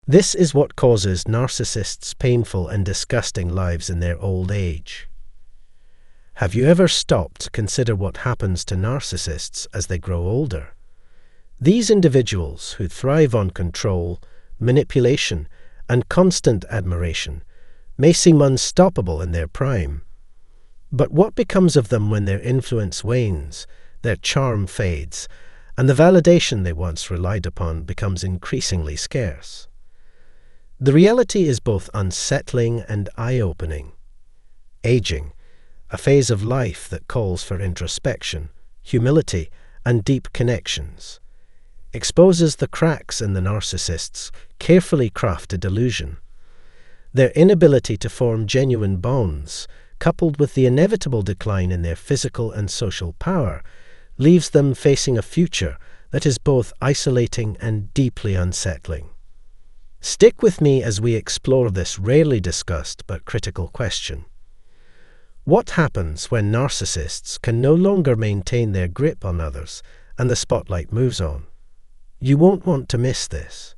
This is what causes narcissists painful and disgusting lives in their old age. Have you ever stopped to consider what happens to narcissists as they grow older? These individuals who thrive on control, manipulation, and constant admiration may seem unstoppable in their prime. But what becomes of them when their influence wanes, their charm fades, and the validation they once relied upon becomes increasingly scarce? The reality is both unsettling and eye-opening. Aging, a phase of life that calls for introspection, humility, and deep connections, exposes the cracks in the narcissist's carefully crafted illusion. Their inability to form genuine bonds, coupled with the inevitable decline in their physical and social power, leaves them facing a future that is both isolating and deeply unsettling. Stick with me as we explore this rarely discussed but critical question. What happens when narcissists can no longer maintain their grip on others and the spotlight moves on? You won't want to miss this.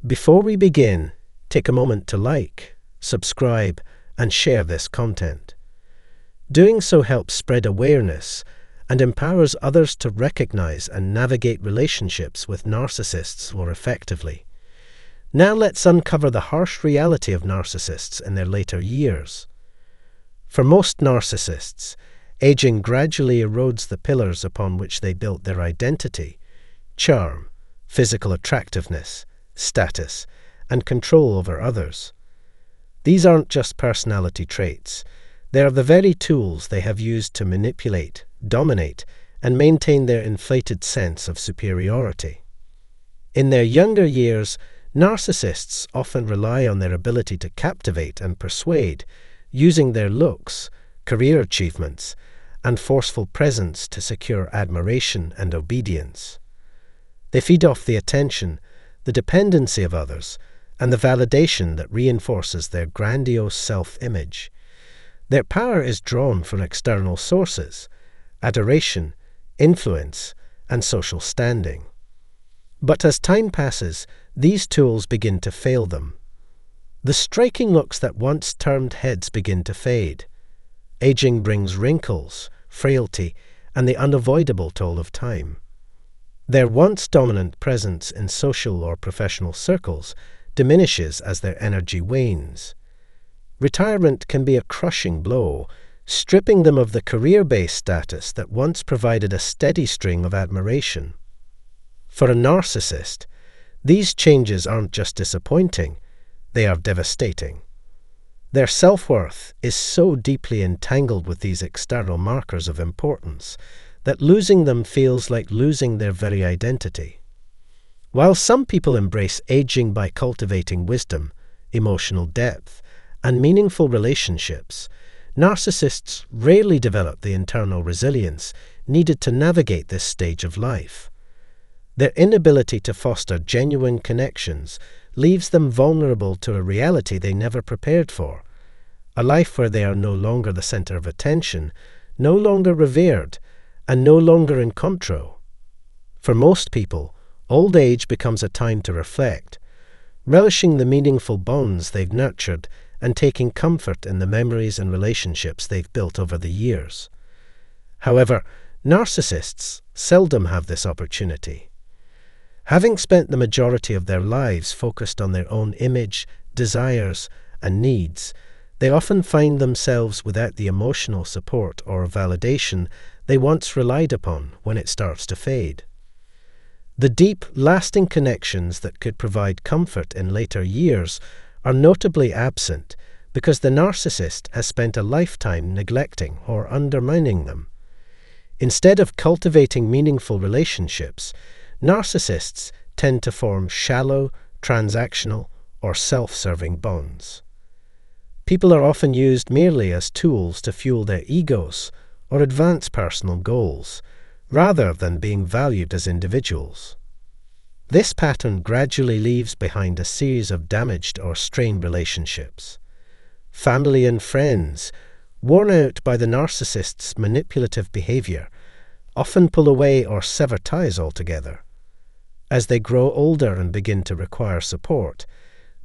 Before we begin, take a moment to like, subscribe, and share this content. Doing so helps spread awareness and empowers others to recognize and navigate relationships with narcissists more effectively. Now let's uncover the harsh reality of narcissists in their later years. For most narcissists, aging gradually erodes the pillars upon which they built their identity: charm, physical attractiveness, status, and control over others. These aren't just personality traits. They are the very tools they have used to manipulate, dominate, and maintain their inflated sense of superiority. In their younger years, narcissists often rely on their ability to captivate and persuade, using their looks, career achievements, and forceful presence to secure admiration and obedience. They feed off the attention, the dependency of others, and the validation that reinforces their grandiose self-image. Their power is drawn from external sources: adoration, influence, and social standing. But as time passes, these tools begin to fail them. The striking looks that once turned heads begin to fade. Aging brings wrinkles, frailty, and the unavoidable toll of time. Their once dominant presence in social or professional circles diminishes as their energy wanes. Retirement can be a crushing blow, stripping them of the career-based status that once provided a steady string of admiration. For a narcissist, these changes aren't just disappointing, they are devastating. Their self-worth is so deeply entangled with these external markers of importance that losing them feels like losing their very identity. While some people embrace aging by cultivating wisdom, emotional depth, and meaningful relationships, narcissists rarely develop the internal resilience needed to navigate this stage of life. Their inability to foster genuine connections leaves them vulnerable to a reality they never prepared for, a life where they are no longer the center of attention, no longer revered, and no longer in control. For most people, old age becomes a time to reflect, relishing the meaningful bonds they've nurtured and taking comfort in the memories and relationships they've built over the years. However, narcissists seldom have this opportunity. Having spent the majority of their lives focused on their own image, desires, and needs, they often find themselves without the emotional support or validation they once relied upon when it starts to fade. The deep, lasting connections that could provide comfort in later years are notably absent because the narcissist has spent a lifetime neglecting or undermining them. Instead of cultivating meaningful relationships, narcissists tend to form shallow, transactional, or self-serving bonds. People are often used merely as tools to fuel their egos or advance personal goals, rather than being valued as individuals. This pattern gradually leaves behind a series of damaged or strained relationships. Family and friends, worn out by the narcissist's manipulative behavior, often pull away or sever ties altogether. As they grow older and begin to require support,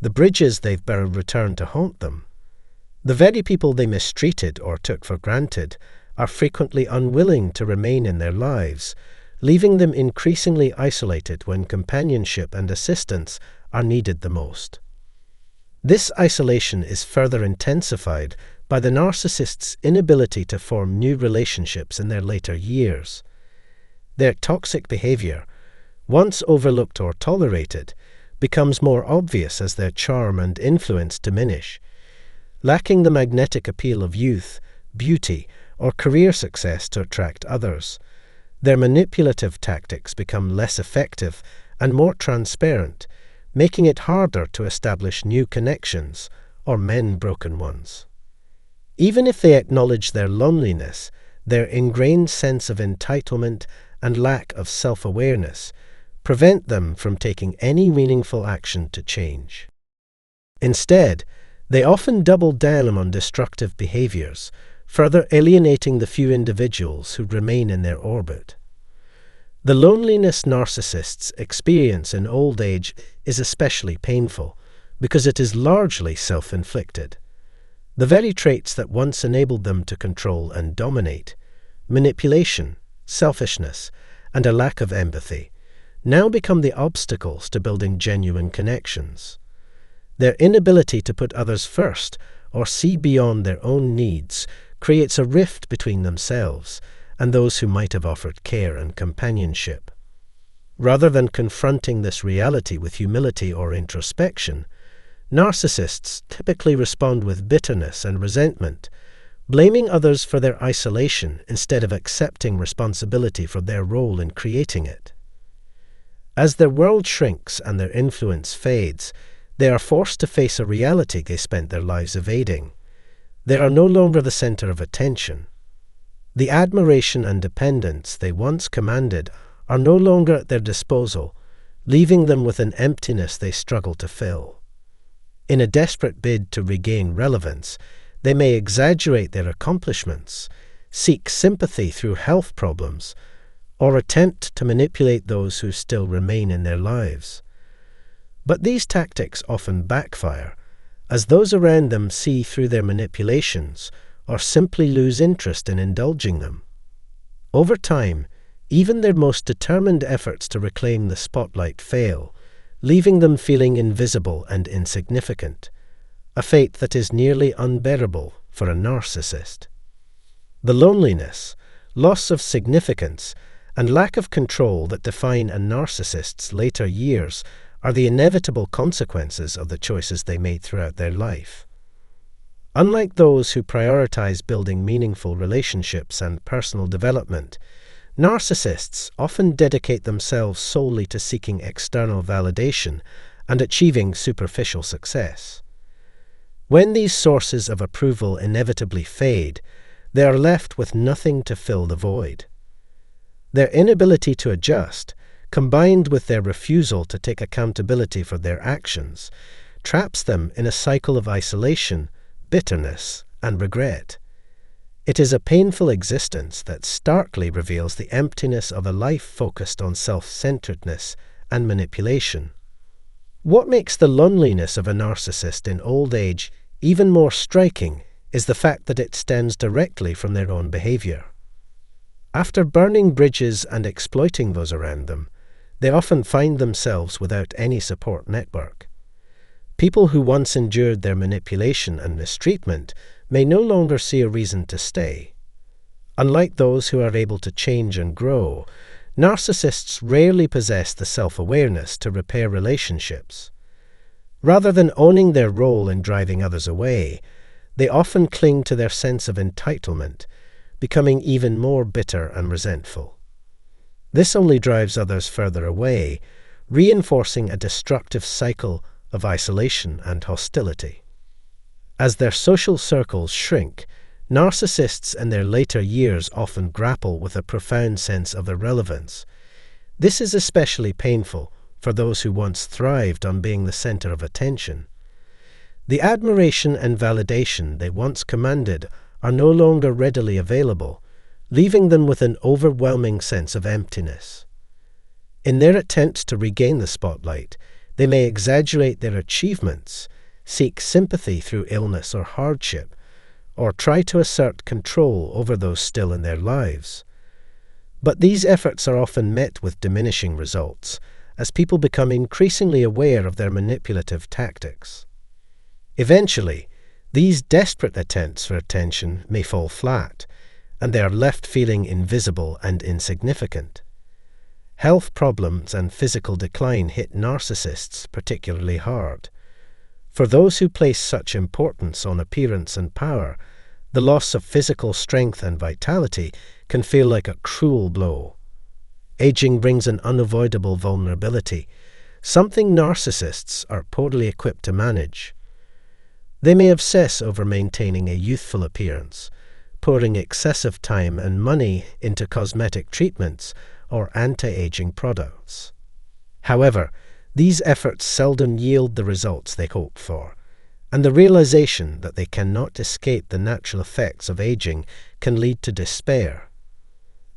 the bridges they've buried return to haunt them. The very people they mistreated or took for granted are frequently unwilling to remain in their lives, leaving them increasingly isolated when companionship and assistance are needed the most. This isolation is further intensified by the narcissist's inability to form new relationships in their later years. Their toxic behavior, once overlooked or tolerated, becomes more obvious as their charm and influence diminish. Lacking the magnetic appeal of youth, beauty, or career success to attract others, their manipulative tactics become less effective and more transparent, making it harder to establish new connections or mend broken ones. Even if they acknowledge their loneliness, their ingrained sense of entitlement and lack of self-awareness prevent them from taking any meaningful action to change. Instead, they often double down on destructive behaviors, further alienating the few individuals who remain in their orbit. The loneliness narcissists experience in old age is especially painful because it is largely self-inflicted. The very traits that once enabled them to control and dominate, manipulation, selfishness, and a lack of empathy, now become the obstacles to building genuine connections. Their inability to put others first or see beyond their own needs creates a rift between themselves and those who might have offered care and companionship. Rather than confronting this reality with humility or introspection, narcissists typically respond with bitterness and resentment, blaming others for their isolation instead of accepting responsibility for their role in creating it. As their world shrinks and their influence fades, they are forced to face a reality they spent their lives evading. They are no longer the center of attention. The admiration and dependence they once commanded are no longer at their disposal, leaving them with an emptiness they struggle to fill. In a desperate bid to regain relevance, they may exaggerate their accomplishments, seek sympathy through health problems, or attempt to manipulate those who still remain in their lives. But these tactics often backfire, as those around them see through their manipulations or simply lose interest in indulging them. Over time, even their most determined efforts to reclaim the spotlight fail, leaving them feeling invisible and insignificant, a fate that is nearly unbearable for a narcissist. The loneliness, loss of significance, and lack of control that define a narcissist's later years are the inevitable consequences of the choices they made throughout their life. Unlike those who prioritize building meaningful relationships and personal development, narcissists often dedicate themselves solely to seeking external validation and achieving superficial success. When these sources of approval inevitably fade, they are left with nothing to fill the void. Their inability to adjust, combined with their refusal to take accountability for their actions, traps them in a cycle of isolation, bitterness, and regret. It is a painful existence that starkly reveals the emptiness of a life focused on self-centeredness and manipulation. What makes the loneliness of a narcissist in old age even more striking is the fact that it stems directly from their own behavior. After burning bridges and exploiting those around them, they often find themselves without any support network. People who once endured their manipulation and mistreatment may no longer see a reason to stay. Unlike those who are able to change and grow, narcissists rarely possess the self-awareness to repair relationships. Rather than owning their role in driving others away, they often cling to their sense of entitlement, becoming even more bitter and resentful. This only drives others further away, reinforcing a destructive cycle of isolation and hostility. As their social circles shrink, narcissists in their later years often grapple with a profound sense of irrelevance. This is especially painful for those who once thrived on being the center of attention. The admiration and validation they once commanded are no longer readily available, leaving them with an overwhelming sense of emptiness. In their attempts to regain the spotlight, they may exaggerate their achievements, seek sympathy through illness or hardship, or try to assert control over those still in their lives. But these efforts are often met with diminishing results, as people become increasingly aware of their manipulative tactics. Eventually, these desperate attempts for attention may fall flat, and they are left feeling invisible and insignificant. Health problems and physical decline hit narcissists particularly hard. For those who place such importance on appearance and power, the loss of physical strength and vitality can feel like a cruel blow. Aging brings an unavoidable vulnerability, something narcissists are poorly equipped to manage. They may obsess over maintaining a youthful appearance, pouring excessive time and money into cosmetic treatments or anti-aging products. However, these efforts seldom yield the results they hope for, and the realization that they cannot escape the natural effects of aging can lead to despair.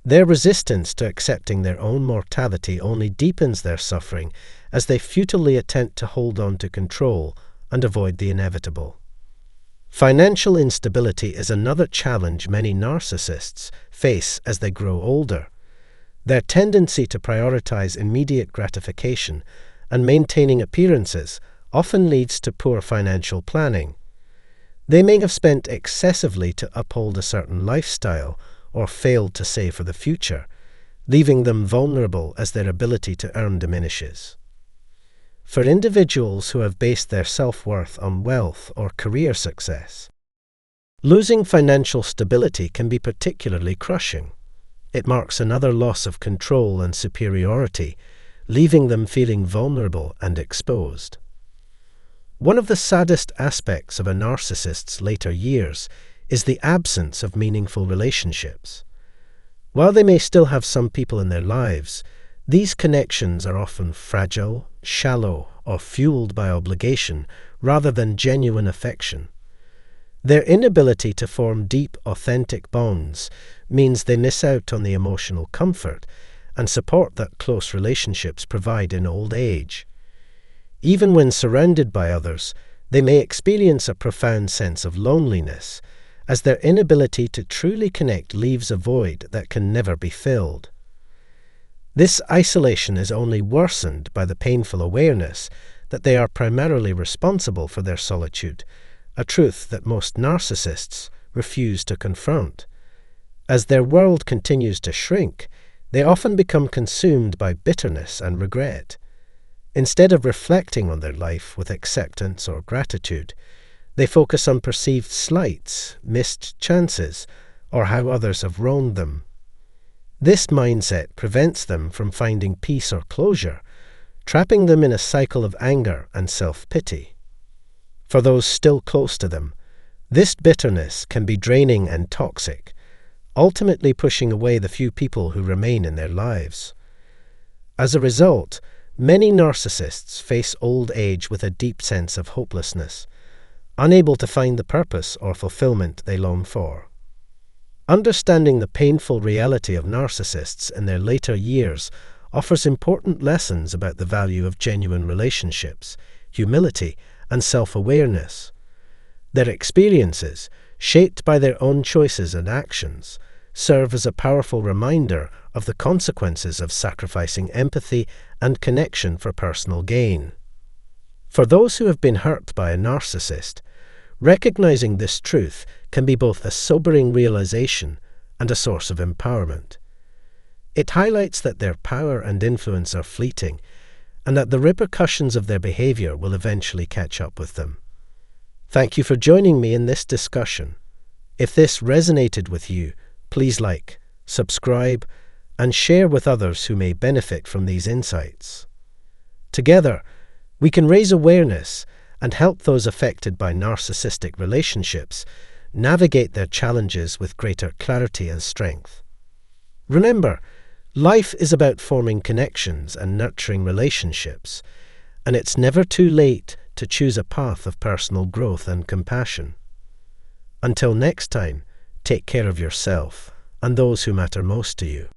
Their resistance to accepting their own mortality only deepens their suffering as they futilely attempt to hold on to control and avoid the inevitable. Financial instability is another challenge many narcissists face as they grow older. Their tendency to prioritize immediate gratification and maintaining appearances often leads to poor financial planning. They may have spent excessively to uphold a certain lifestyle or failed to save for the future, leaving them vulnerable as their ability to earn diminishes. For individuals who have based their self-worth on wealth or career success, losing financial stability can be particularly crushing. It marks another loss of control and superiority, leaving them feeling vulnerable and exposed. One of the saddest aspects of a narcissist's later years is the absence of meaningful relationships. While they may still have some people in their lives, these connections are often fragile, shallow, or fueled by obligation rather than genuine affection. Their inability to form deep, authentic bonds means they miss out on the emotional comfort and support that close relationships provide in old age. Even when surrounded by others, they may experience a profound sense of loneliness, as their inability to truly connect leaves a void that can never be filled. This isolation is only worsened by the painful awareness that they are primarily responsible for their solitude, a truth that most narcissists refuse to confront. As their world continues to shrink, they often become consumed by bitterness and regret. Instead of reflecting on their life with acceptance or gratitude, they focus on perceived slights, missed chances, or how others have wronged them. This mindset prevents them from finding peace or closure, trapping them in a cycle of anger and self-pity. For those still close to them, this bitterness can be draining and toxic, ultimately pushing away the few people who remain in their lives. As a result, many narcissists face old age with a deep sense of hopelessness, unable to find the purpose or fulfillment they long for. Understanding the painful reality of narcissists in their later years offers important lessons about the value of genuine relationships, humility, and self-awareness. Their experiences, shaped by their own choices and actions, serve as a powerful reminder of the consequences of sacrificing empathy and connection for personal gain. For those who have been hurt by a narcissist, recognizing this truth can be both a sobering realization and a source of empowerment. It highlights that their power and influence are fleeting, and that the repercussions of their behavior will eventually catch up with them. Thank you for joining me in this discussion. If this resonated with you, please like, subscribe, and share with others who may benefit from these insights. Together, we can raise awareness and help those affected by narcissistic relationships navigate their challenges with greater clarity and strength. Remember, life is about forming connections and nurturing relationships, and it's never too late to choose a path of personal growth and compassion. Until next time, take care of yourself and those who matter most to you.